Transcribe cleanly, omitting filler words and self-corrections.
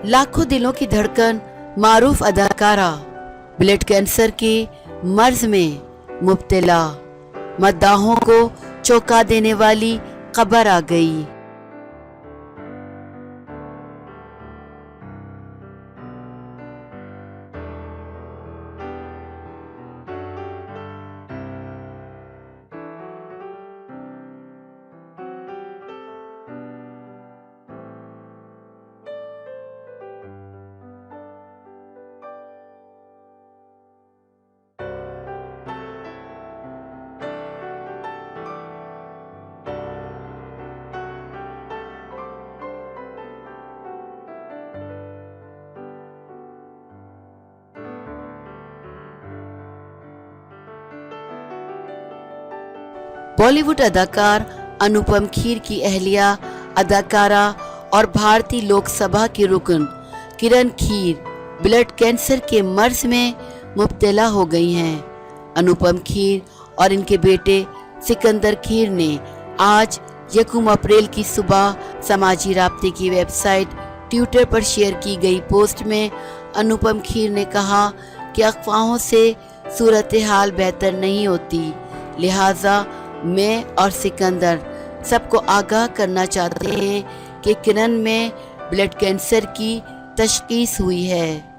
लाखों दिलों की धड़कन मारूफ अदाकारा ब्लड कैंसर के मर्ज में मुब्तला, मद्दाहों को चौंका देने वाली खबर आ गई। बॉलीवुड अदाकार अनुपम खेर की अहलिया अदाकारा और भारतीय लोकसभा की रुकन किरण खेर ब्लड कैंसर के मर्ज में मुब्तला हो गई हैं। अनुपम खेर और इनके बेटे सिकंदर खेर ने आज 1 अप्रैल की सुबह समाजी राब्ते की वेबसाइट ट्विटर पर शेयर की गई पोस्ट में अनुपम खेर ने कहा कि अफवाहों से सूरत हाल बेहतर नहीं होती, लिहाजा मैं और सिकंदर सबको आगाह करना चाहते हैं कि किरण में ब्लड कैंसर की तशखीस हुई है।